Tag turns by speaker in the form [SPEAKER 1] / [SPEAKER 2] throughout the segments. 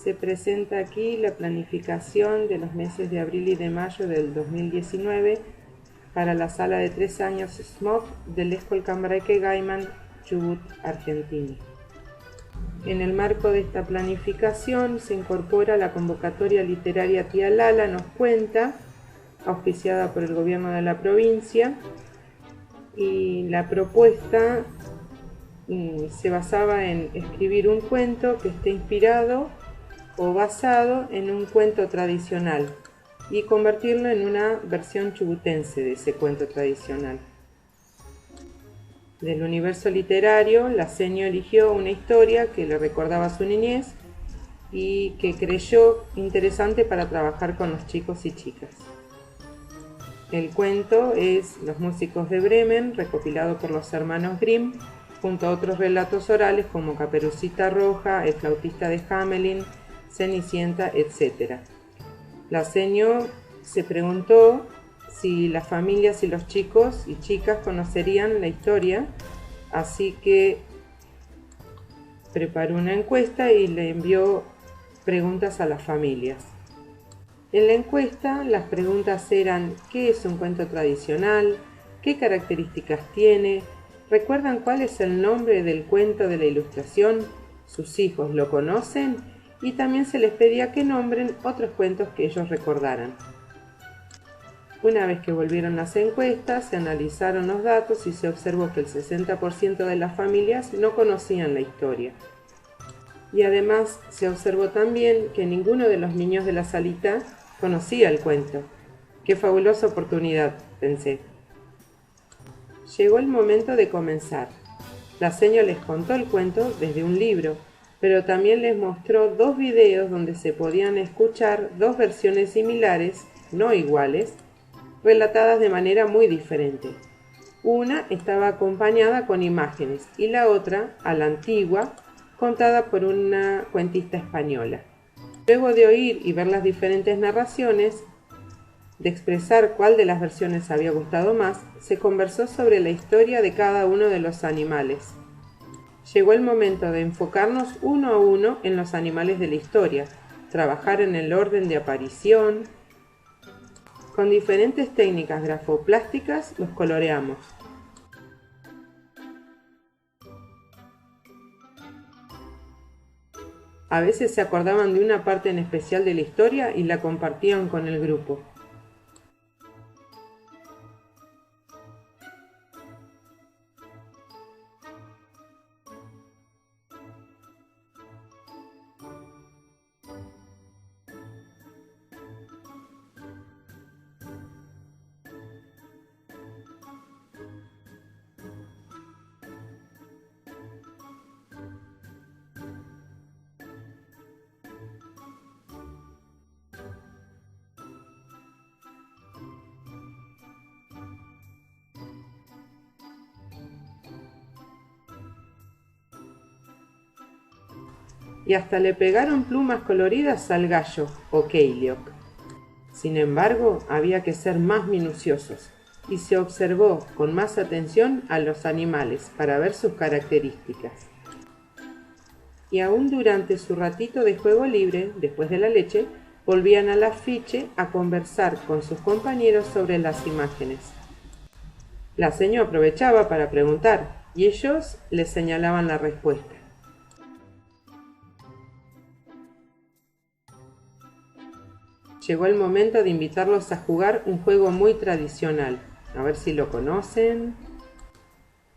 [SPEAKER 1] Se presenta aquí la planificación de los meses de abril y de mayo del 2019 para la sala de 3 años SMOC del Eskol Cambraeke Gaiman, Chubut, Argentina. En el marco de esta planificación se incorpora la convocatoria literaria Tía Lala nos cuenta, auspiciada por el gobierno de la provincia, y la propuesta se basaba en escribir un cuento que esté inspirado o basado en un cuento tradicional y convertirlo en una versión chubutense de ese cuento tradicional. Del universo literario, la seño eligió una historia que le recordaba su niñez y que creyó interesante para trabajar con los chicos y chicas. El cuento es Los músicos de Bremen, recopilado por los hermanos Grimm, junto a otros relatos orales como Caperucita Roja, El flautista de Hamelin, Cenicienta, etc. La seño se preguntó si las familias y los chicos y chicas conocerían la historia, así que preparó una encuesta y le envió preguntas a las familias. En la encuesta las preguntas eran: ¿qué es un cuento tradicional? ¿Qué características tiene? ¿Recuerdan cuál es el nombre del cuento de la ilustración? ¿Sus hijos lo conocen? Y también se les pedía que nombren otros cuentos que ellos recordaran. Una vez que volvieron las encuestas, se analizaron los datos y se observó que el 60% de las familias no conocían la historia. Y además se observó también que ninguno de los niños de la salita conocía el cuento. ¡Qué fabulosa oportunidad!, pensé. Llegó el momento de comenzar. La seño les contó el cuento desde un libro, pero también les mostró 2 videos donde se podían escuchar 2 versiones similares, no iguales, relatadas de manera muy diferente. Una estaba acompañada con imágenes y la otra, a la antigua, contada por una cuentista española. Luego de oír y ver las diferentes narraciones, de expresar cuál de las versiones había gustado más, se conversó sobre la historia de cada uno de los animales. Llegó el momento de enfocarnos uno a uno en los animales de la historia, trabajar en el orden de aparición. Con diferentes técnicas grafoplásticas los coloreamos. A veces se acordaban de una parte en especial de la historia y la compartían con el grupo. Y hasta le pegaron plumas coloridas al gallo, o Keyliok. Sin embargo, había que ser más minuciosos, y se observó con más atención a los animales para ver sus características. Y aún durante su ratito de juego libre, después de la leche, volvían al afiche a conversar con sus compañeros sobre las imágenes. La seño aprovechaba para preguntar, y ellos les señalaban la respuesta. Llegó el momento de invitarlos a jugar un juego muy tradicional. A ver si lo conocen.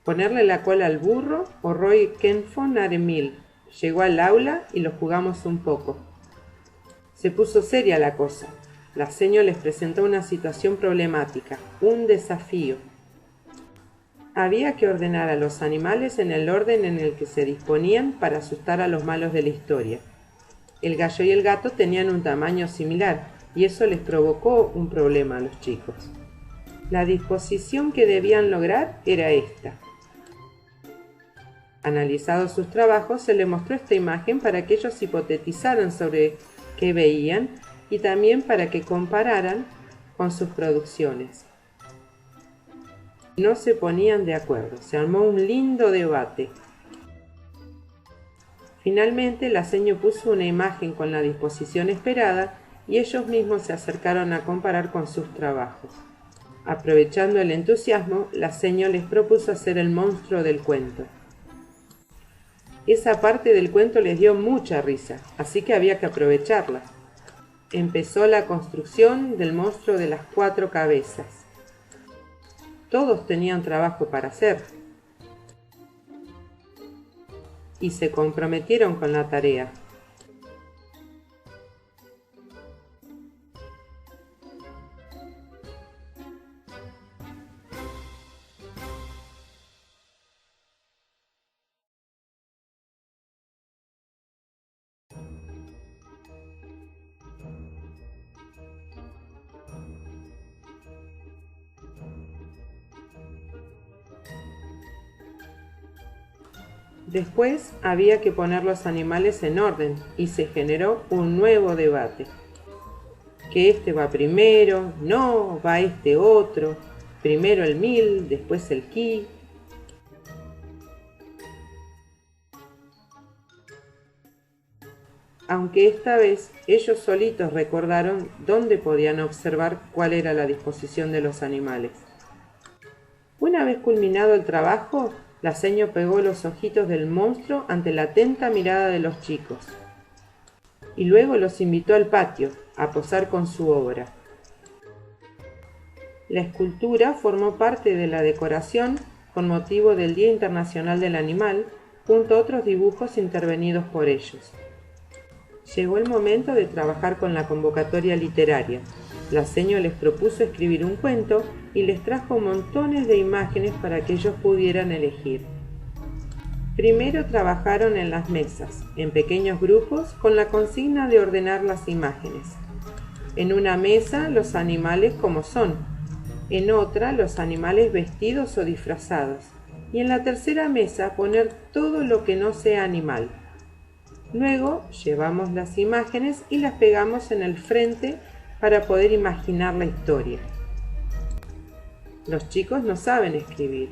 [SPEAKER 1] Ponerle la cola al burro o Roy Kenfo Naremil. Llegó al aula y lo jugamos un poco. Se puso seria la cosa. La seño les presentó una situación problemática, un desafío. Había que ordenar a los animales en el orden en el que se disponían para asustar a los malos de la historia. El gallo y el gato tenían un tamaño similar, y eso les provocó un problema a los chicos. La disposición que debían lograr era esta. Analizados sus trabajos, se les mostró esta imagen para que ellos hipotetizaran sobre qué veían y también para que compararan con sus producciones. No se ponían de acuerdo, se armó un lindo debate. Finalmente, la seño puso una imagen con la disposición esperada y ellos mismos se acercaron a comparar con sus trabajos. Aprovechando el entusiasmo, la seño les propuso hacer el monstruo del cuento. Esa parte del cuento les dio mucha risa, así que había que aprovecharla. Empezó la construcción del monstruo de las 4 cabezas. Todos tenían trabajo para hacer y se comprometieron con la tarea. Después había que poner los animales en orden y se generó un nuevo debate. Que este va primero, no, va este otro, primero el mil, después el ki. Aunque esta vez ellos solitos recordaron dónde podían observar cuál era la disposición de los animales. Una vez culminado el trabajo, la seño pegó los ojitos del monstruo ante la atenta mirada de los chicos y luego los invitó al patio a posar con su obra. La escultura formó parte de la decoración con motivo del Día Internacional del Animal, junto a otros dibujos intervenidos por ellos. Llegó el momento de trabajar con la convocatoria literaria. La seño les propuso escribir un cuento y les trajo montones de imágenes para que ellos pudieran elegir. Primero trabajaron en las mesas, en pequeños grupos, con la consigna de ordenar las imágenes. En una mesa, los animales como son. En otra, los animales vestidos o disfrazados. Y en la tercera mesa, poner todo lo que no sea animal. Luego, llevamos las imágenes y las pegamos en el frente para poder imaginar la historia. Los chicos no saben escribir,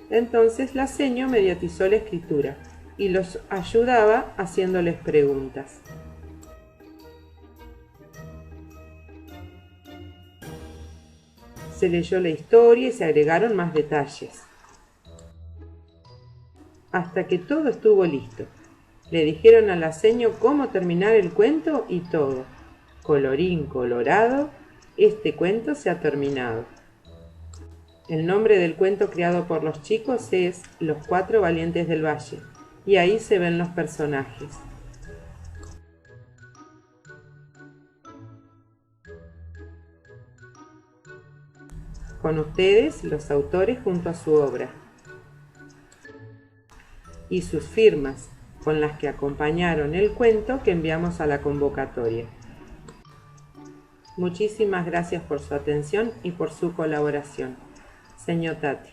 [SPEAKER 1] entonces la seño mediatizó la escritura y los ayudaba haciéndoles preguntas. Se leyó la historia y se agregaron más detalles, hasta que todo estuvo listo. Le dijeron a la seño cómo terminar el cuento y todo. Colorín colorado, este cuento se ha terminado. El nombre del cuento creado por los chicos es Los 4 Valientes del Valle, y ahí se ven los personajes. Con ustedes, los autores junto a su obra. Y sus firmas, con las que acompañaron el cuento que enviamos a la convocatoria. Muchísimas gracias por su atención y por su colaboración. Señor Tati.